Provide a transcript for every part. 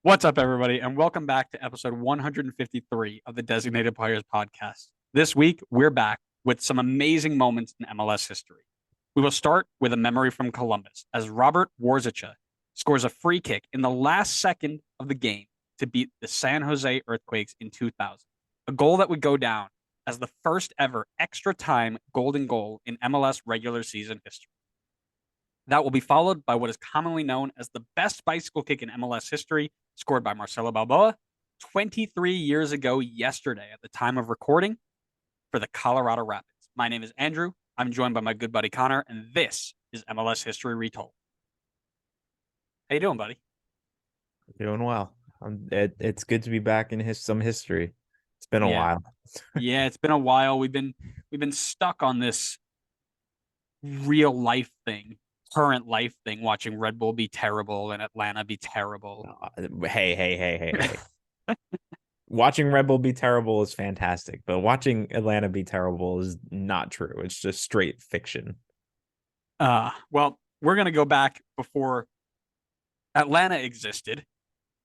What's up, everybody, and welcome back to episode 153 of the Designated Players Podcast. This week, we're back with some amazing moments in MLS history. We will start with a memory from Columbus as Robert Warzycha scores a free kick in the last second of the game to beat the San Jose Earthquakes in 2000, a goal that would go down as the first ever extra time golden goal in MLS regular season history. That will be followed by what is commonly known as the best bicycle kick in MLS history, scored by Marcelo Balboa 23 years ago yesterday at the time of recording for the Colorado Rapids. My name is Andrew. I'm joined by my good buddy Connor, and this is MLS History Retold. How you doing, buddy? Doing well. It's good to be back in some history. It's been a Yeah, while. yeah. It's been a while. We've been stuck on this real life thing, current life thing, watching Red Bull be terrible and Atlanta be terrible. Hey. Watching Red Bull be terrible is fantastic, but watching Atlanta be terrible is not true. It's just straight fiction. Well, we're gonna go back before Atlanta existed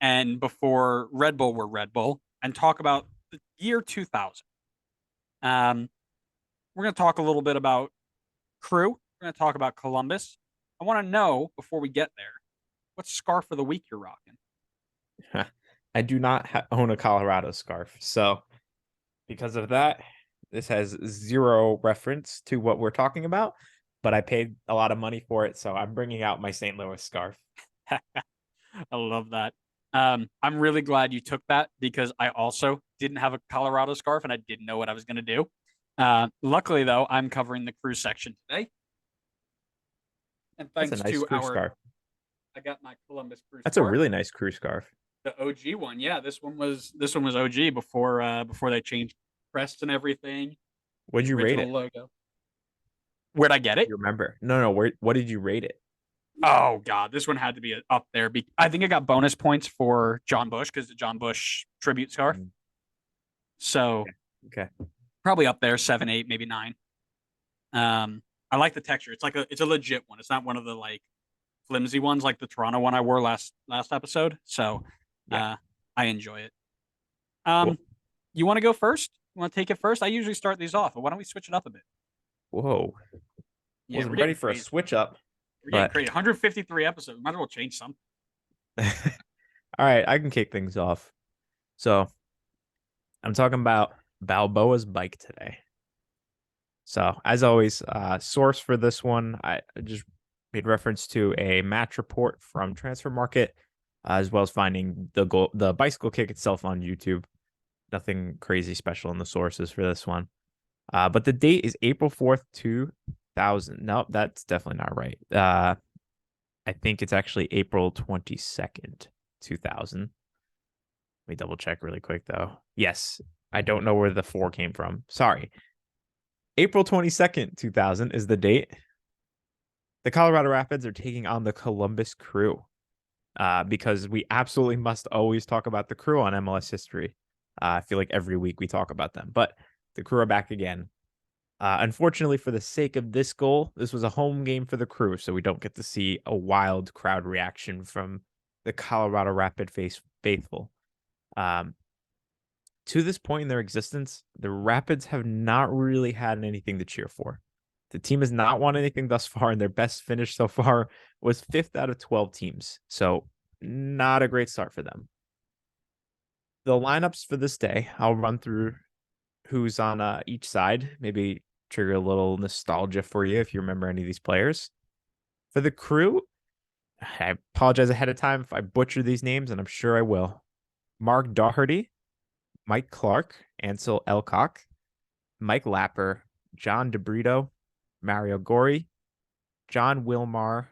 and before Red Bull were Red Bull and talk about the year 2000. Um, we're going to talk a little bit about Crew. We're going to talk about Columbus. I want to know before we get there, what scarf of the week you're rocking? I do not own a Colorado scarf, so because of that, this has zero reference to what we're talking about. But I paid a lot of money for it, so I'm bringing out my St. Louis scarf. I love that. I'm really glad you took that because I also didn't have a Colorado scarf and I didn't know what I was going to do. Luckily, though, I'm covering the Crew section today. And That's a thanks nice to crew scarf. I got my Columbus Crew That's a scarf. really nice crew scarf. The OG one. Yeah, this one was OG before they changed crest and everything. What'd The you rate original it? logo. Where'd I get it? You remember? No. What did you rate it? Oh God, this one had to be up there. I think I got bonus points for John Bush because the John Bush tribute scarf. Mm, So Okay. probably up there, 7, 8, maybe 9. I like the texture. It's a legit one. It's not one of the like flimsy ones like the Toronto one I wore last episode. So Yeah. I enjoy it. Cool. You want to go first? You want to take it first? I usually start these off, but why don't we switch it up a bit? Whoa. Yeah, we're Wasn't ready getting for a crazy. switch up, We're getting but crazy. 153 episodes. Might as well change some. all right, I can kick things off. So I'm talking about Balboa's bike today. So as always, source for this one, I just made reference to a match report from Transfer Market, as well as finding the bicycle kick itself on YouTube. Nothing crazy special in the sources for this one. But the date is April 4th, 2000. No, that's definitely not right. I think it's actually April 22nd, 2000. Let me double check really quick, though. Yes, I don't know where the 4 came from. Sorry. April 22nd, 2000 is the date. The Colorado Rapids are taking on the Columbus Crew because we absolutely must always talk about the Crew on MLS history. I feel like every week we talk about them, but the Crew are back again. Unfortunately, for the sake of this goal, this was a home game for the Crew, so we don't get to see a wild crowd reaction from the Colorado Rapid faithful. To this point in their existence, the Rapids have not really had anything to cheer for. The team has not won anything thus far, and their best finish so far was 5th out of 12 teams. So, not a great start for them. The lineups for this day, I'll run through who's on each side, maybe trigger a little nostalgia for you if you remember any of these players. For the Crew, I apologize ahead of time if I butcher these names, and I'm sure I will. Mark Doherty, Mike Clark, Ansel Elcock, Mike Lapper, John DeBrito, Mario Gori, John Wilmar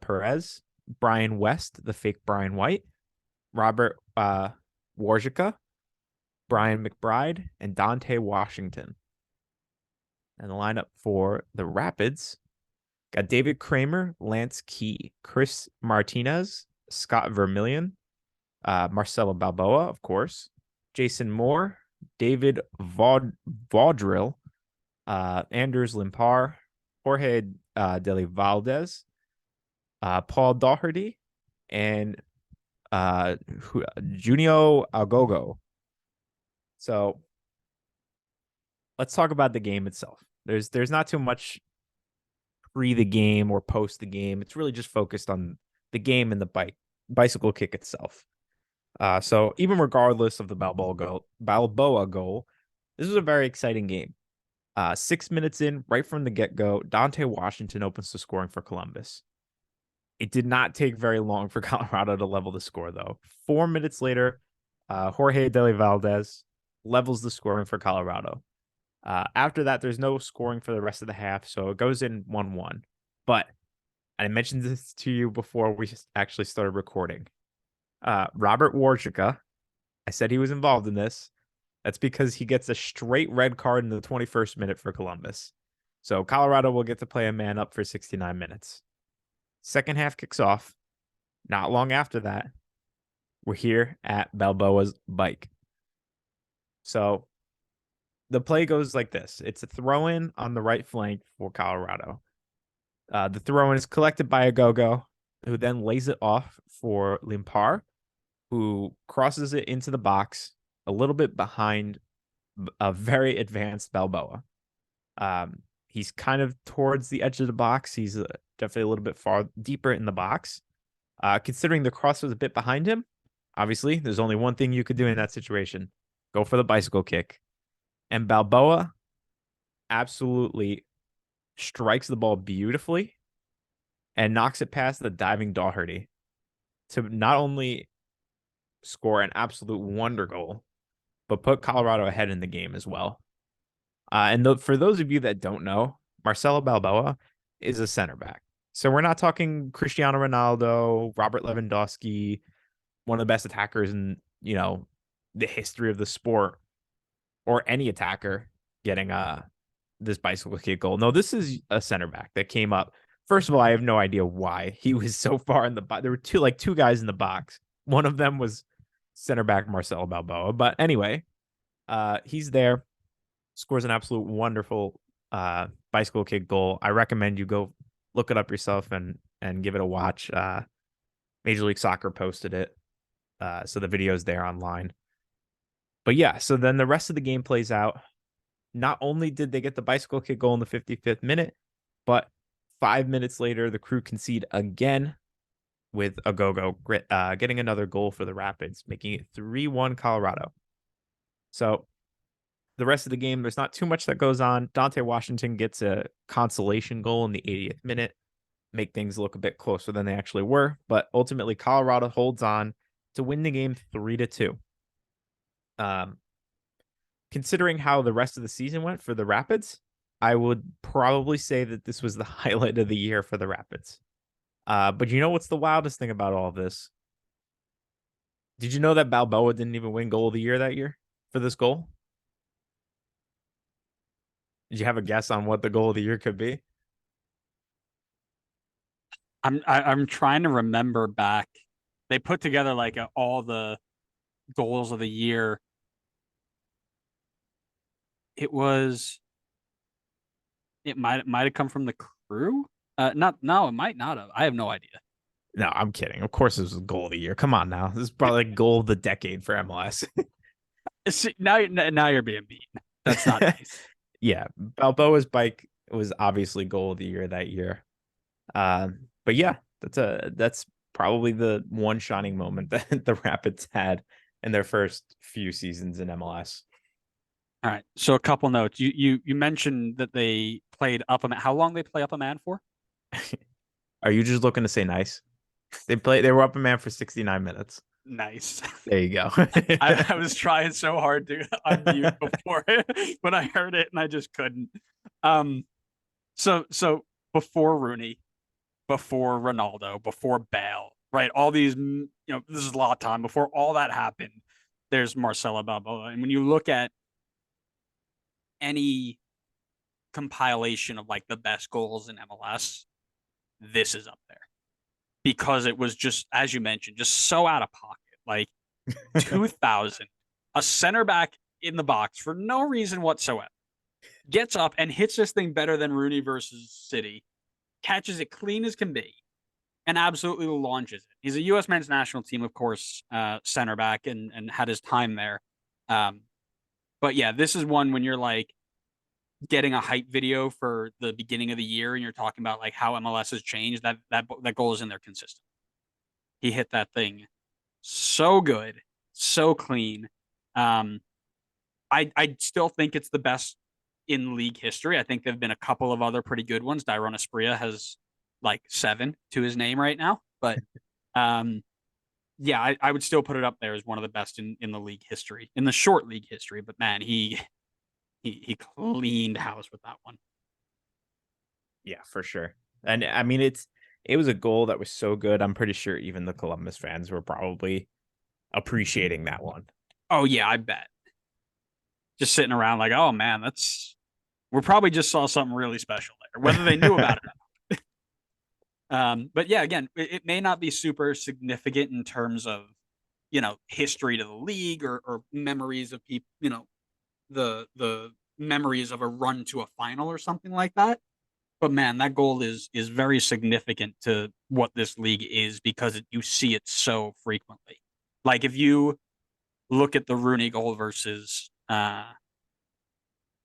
Perez, Brian West, the fake Brian White, Robert Warzycha, Brian McBride, and Dante Washington. And the lineup for the Rapids got David Kramer, Lance Key, Chris Martinez, Scott Vermillion, Marcelo Balboa, of course, Jason Moore, David Vaudril, Anders Limpar, Jorge Deli Valdez, Paul Doherty, and Junio Agogo. So let's talk about the game itself. There's not too much pre the game or post the game. It's really just focused on the game and the bicycle kick itself. So even regardless of the Balboa goal, this was a very exciting game. 6 minutes in, right from the get-go, Dante Washington opens the scoring for Columbus. It did not take very long for Colorado to level the score, though. 4 minutes later, Jorge Deli Valdez levels the scoring for Colorado. After that, there's no scoring for the rest of the half, so it goes in 1-1. But I mentioned this to you before we actually started recording. Robert Warzycha, I said he was involved in this. That's because he gets a straight red card in the 21st minute for Columbus. So Colorado will get to play a man up for 69 minutes. Second half kicks off. Not long after that, we're here at Balboa's bike. So the play goes like this. It's a throw-in on the right flank for Colorado. The throw-in is collected by a go-go, who then lays it off for Limpar, who crosses it into the box a little bit behind a very advanced Balboa. He's kind of towards the edge of the box. He's definitely a little bit far deeper in the box. Considering the cross was a bit behind him, obviously, there's only one thing you could do in that situation. Go for the bicycle kick. And Balboa absolutely strikes the ball beautifully and knocks it past the diving Doherty to not only score an absolute wonder goal, but put Colorado ahead in the game as well. For those of you that don't know, Marcelo Balboa is a center back. So we're not talking Cristiano Ronaldo, Robert Lewandowski, one of the best attackers in, the history of the sport, or any attacker getting this bicycle kick goal. No, this is a center back that came up. First of all, I have no idea why he was so far in the box. There were two guys in the box. One of them was center back Marcelo Balboa. But anyway, he's there, scores an absolute wonderful bicycle kick goal. I recommend you go look it up yourself and give it a watch. Major League Soccer posted it, so the video's there online. But yeah, so then the rest of the game plays out. Not only did they get the bicycle kick goal in the 55th minute, but 5 minutes later, the Crew concede again with a go-go, getting another goal for the Rapids, making it 3-1 Colorado. So the rest of the game, there's not too much that goes on. Dante Washington gets a consolation goal in the 80th minute, make things look a bit closer than they actually were. But ultimately, Colorado holds on to win the game 3-2. Considering how the rest of the season went for the Rapids, I would probably say that this was the highlight of the year for the Rapids. But you know what's the wildest thing about all of this? Did you know that Balboa didn't even win goal of the year that year for this goal? Did you have a guess on what the goal of the year could be? I'm trying to remember back. They put together like all the goals of the year. It might have come from the Crew. No, it might not have. I have no idea. No, I'm kidding. Of course, this was goal of the year. Come on now. This is probably like goal of the decade for MLS. See, now you're being beaten. That's not nice. Yeah, Balboa's bike was obviously goal of the year that year. But yeah, that's probably the one shining moment that the Rapids had in their first few seasons in MLS. All right. So a couple notes. You mentioned that they played up a man. How long they play up a man for? Are you just looking to say nice? They were up a man for 69 minutes. Nice. There you go. I was trying so hard to unmute before it, but I heard it and I just couldn't. So before Rooney, before Ronaldo, before Bale, right? All these, this is a lot of time. Before all that happened, there's Marcelo Balboa. And when you look at any compilation of like the best goals in MLS, this is up there. Because it was just, as you mentioned, just so out of pocket. Like 2000, a center back in the box for no reason whatsoever gets up and hits this thing better than Rooney versus City, catches it clean as can be, and absolutely launches it. He's a U.S. men's national team, of course, center back, and had his time there. Um, but yeah, this is one when you're like getting a hype video for the beginning of the year, and you're talking about like how MLS has changed. That goal is in there consistent. He hit that thing so good, so clean. Um, I still think it's the best in league history. I think there've been a couple of other pretty good ones. Dairon Asprilla has like 7 to his name right now, but um, yeah, I would still put it up there as one of the best in the league history, in the short league history. But man, he cleaned house with that one. Yeah, for sure. And I mean, it was a goal that was so good. I'm pretty sure even the Columbus fans were probably appreciating that one. Oh yeah, I bet. Just sitting around like, oh man, we probably just saw something really special there, whether they knew about it. But yeah, again, it may not be super significant in terms of history to the league or memories of people, the memories of a run to a final or something like that. But man, that goal is very significant to what this league is because you see it so frequently. Like if you look at the Rooney goal versus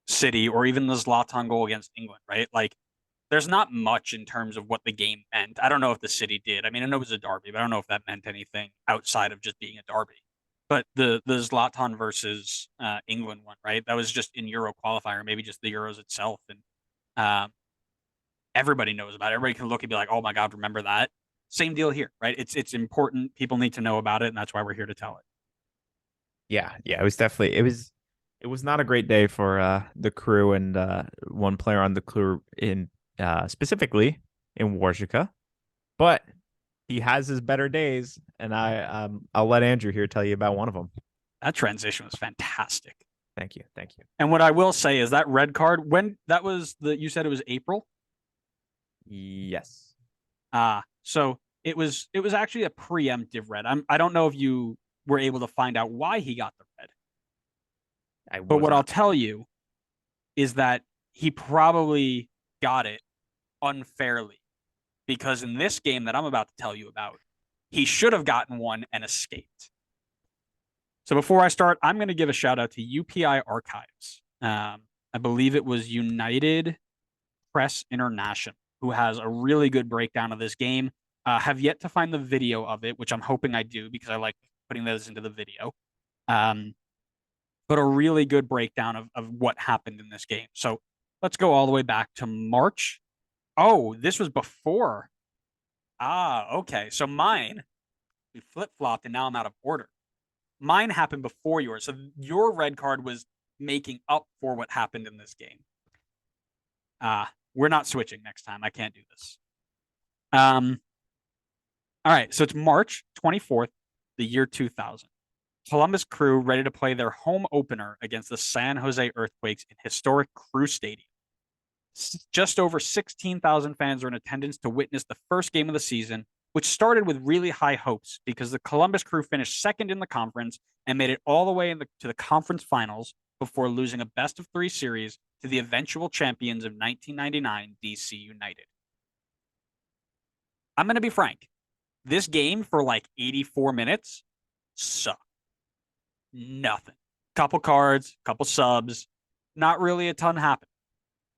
City, or even the Zlatan goal against England, right? Like there's not much in terms of what the game meant. I don't know if the City did. I mean, I know it was a derby, but I don't know if that meant anything outside of just being a derby. But the Zlatan versus England one, right? That was just in Euro qualifier, maybe just the Euros itself, and um, everybody knows about it. Everybody can look and be like, "Oh my God, remember that?" Same deal here, right? It's important. People need to know about it, and that's why we're here to tell it. Yeah, yeah, it was not a great day for the crew and one player on the crew in specifically in Warzycha, but he has his better days, and I'll let Andrew here tell you about one of them. That transition was fantastic. Thank you, thank you. And what I will say is that red card, when that was you said it was April. Yes, So it was actually a preemptive red. I don't know if you were able to find out why he got the red, I but was what I'll not. tell you is that he probably got it unfairly because in this game that I'm about to tell you about, he should have gotten one and escaped. So before I start, I'm going to give a shout out to UPI Archives. I believe it was United Press International, who has a really good breakdown of this game. Have yet to find the video of it, which I'm hoping I do because I like putting those into the video. Um, but a really good breakdown of what happened in this game. So let's go all the way back to March. Oh, this was before. Okay. So mine, we flip flopped and now I'm out of order. Mine happened before yours. So your red card was making up for what happened in this game. We're not switching next time. I can't do this. All right. So it's March 24th, the year 2000. Columbus Crew ready to play their home opener against the San Jose Earthquakes in historic Crew Stadium. Just over 16,000 fans are in attendance to witness the first game of the season, which started with really high hopes because the Columbus Crew finished second in the conference and made it all the way to the conference finals before losing a best-of-3 series to the eventual champions of 1999 DC United. I'm going to be frank. This game for like 84 minutes sucked. Nothing. Couple cards, couple subs, not really a ton happened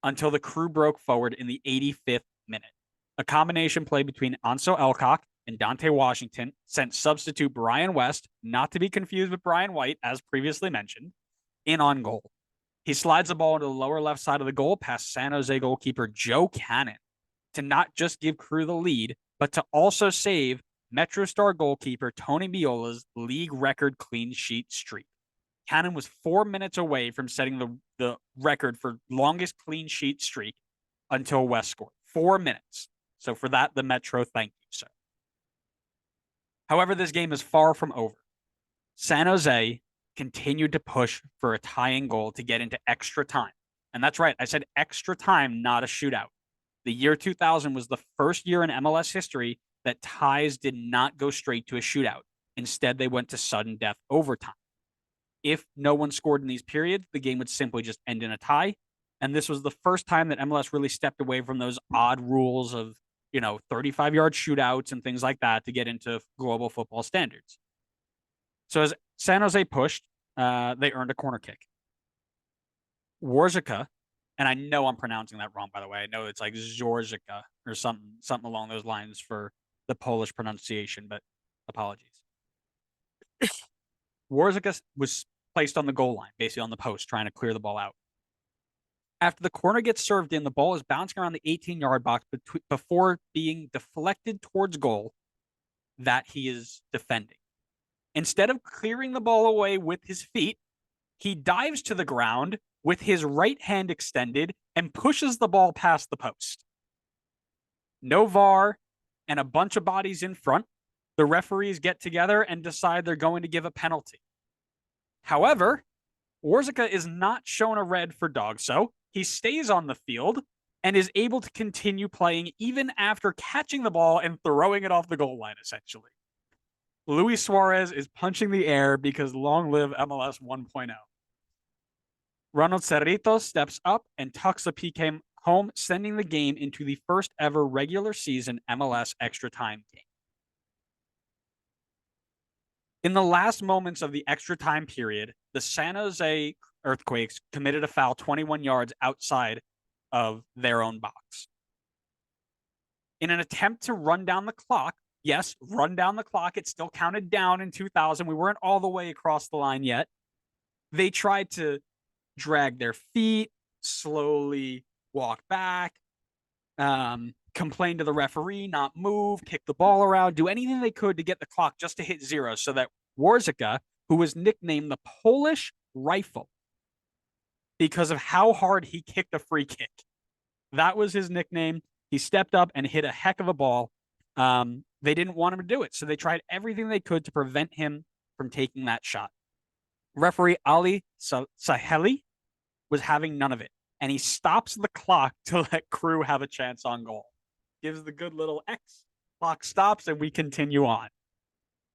until the Crew broke forward in the 85th minute. A combination play between Anso Elcock and Dante Washington sent substitute Brian West, not to be confused with Brian White, as previously mentioned, in on goal. He slides the ball into the lower left side of the goal past San Jose goalkeeper Joe Cannon to not just give Crew the lead, but to also save MetroStar goalkeeper Tony Meola's league record clean sheet streak. Cannon was 4 minutes away from setting the record for longest clean sheet streak until West scored. 4 minutes. So for that, the Metro, thank you, sir. However, this game is far from over. San Jose continued to push for a tying goal to get into extra time. And that's right, I said extra time, not a shootout. The year 2000 was the first year in MLS history that ties did not go straight to a shootout. Instead, they went to sudden death overtime. If no one scored in these periods, the game would simply just end in a tie. And this was the first time that MLS really stepped away from those odd rules of 35-yard shootouts and things like that to get into global football standards. So as San Jose pushed, they earned a corner kick. Warzycha, and I know I'm pronouncing that wrong, by the way. I know it's like Zorzyka or something along those lines for the Polish pronunciation, but apologies. Warzycha was placed on the goal line, basically on the post, trying to clear the ball out. After the corner gets served in, the ball is bouncing around the 18-yard box before being deflected towards goal that he is defending. Instead of clearing the ball away with his feet, he dives to the ground with his right hand extended and pushes the ball past the post. No VAR and a bunch of bodies in front. The referees get together and decide they're going to give a penalty. However, Warzycha is not shown a red for dog-so. He stays on the field and is able to continue playing even after catching the ball and throwing it off the goal line, essentially. Luis Suarez is punching the air because long live MLS 1.0. Ronald Cerritos steps up and tucks a PK home, sending the game into the first ever regular season MLS extra time game. In the last moments of the extra time period, the San Jose Earthquakes committed a foul 21 yards outside of their own box. In an attempt to run down the clock, yes, run down the clock, it still counted down in 2000. We weren't all the way across the line yet. They tried to drag their feet, slowly walk back, complain to the referee, not move, kick the ball around, do anything they could to get the clock just to hit zero so that Warzycha, who was nicknamed the Polish Rifle because of how hard he kicked a free kick. That was his nickname. He stepped up and hit a heck of a ball. They didn't want him to do it, so they tried everything they could to prevent him from taking that shot. Referee Ali Saheli was having none of it, and he stops the clock to let Crew have a chance on goal. Gives the good little X, clock stops, and we continue on.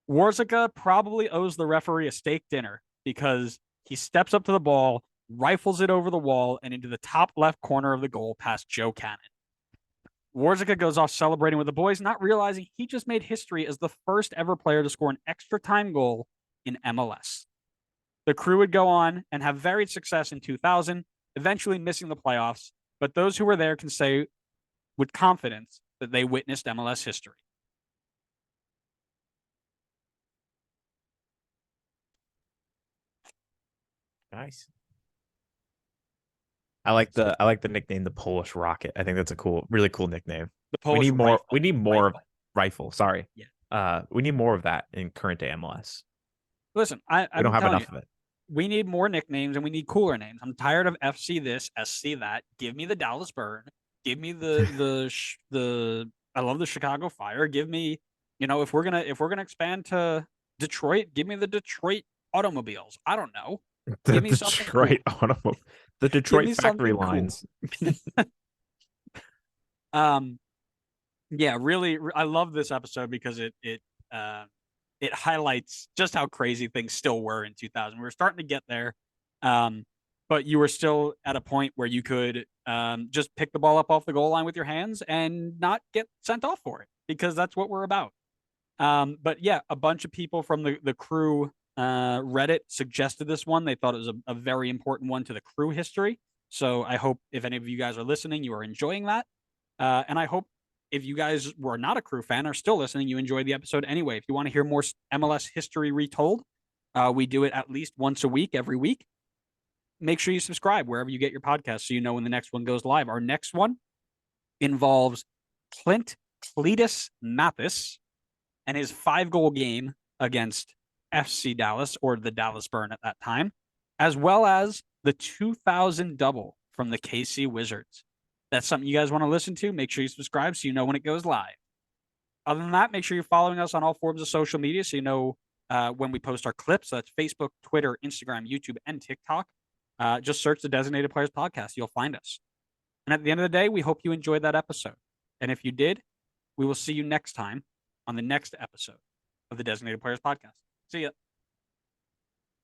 Warzycha probably owes the referee a steak dinner because he steps up to the ball, rifles it over the wall and into the top left corner of the goal past Joe Cannon. Warzycha goes off celebrating with the boys, not realizing he just made history as the first ever player to score an extra time goal in MLS. The Crew would go on and have varied success in 2000, eventually missing the playoffs, but those who were there can say with confidence that they witnessed MLS history. Nice. I like the nickname, the Polish Rocket. I think that's a really cool nickname. The Polish we need more rifle. Sorry. Yeah. We need more of that in current day MLS. Listen, we don't have enough of it. We need more nicknames and we need cooler names. I'm tired of FC this, SC that. Give me the Dallas Burn. Give me the I love the Chicago Fire. Give me, if we're gonna expand to Detroit, give me the Detroit Automobiles. I don't know. Give me Detroit Automobile. The Detroit factory lines. Yeah, really, I love this episode because it highlights just how crazy things still were in 2000. We were starting to get there, but you were still at a point where you could just pick the ball up off the goal line with your hands and not get sent off for it because that's what we're about. But yeah, a bunch of people from the Crew Reddit suggested this one. They thought it was a very important one to the Crew history. So I hope if any of you guys are listening, you are enjoying that. And I hope if you guys were not a Crew fan or still listening, you enjoyed the episode anyway. If you want to hear more MLS history retold, we do it at least once a week, every week. Make sure you subscribe wherever you get your podcast so you know when the next one goes live. Our next one involves Clint Cletus Mathis and his 5-goal game against FC Dallas, or the Dallas Burn at that time, as well as the 2000 double from the KC Wizards. That's something you guys want to listen to. Make sure you subscribe so you know when it goes live. Other than that, make sure you're following us on all forms of social media so you know when we post our clips. So that's Facebook, Twitter, Instagram, YouTube, and TikTok. Just search the Designated Players Podcast. You'll find us. And at the end of the day, we hope you enjoyed that episode. And if you did, we will see you next time on the next episode of the Designated Players Podcast. See ya.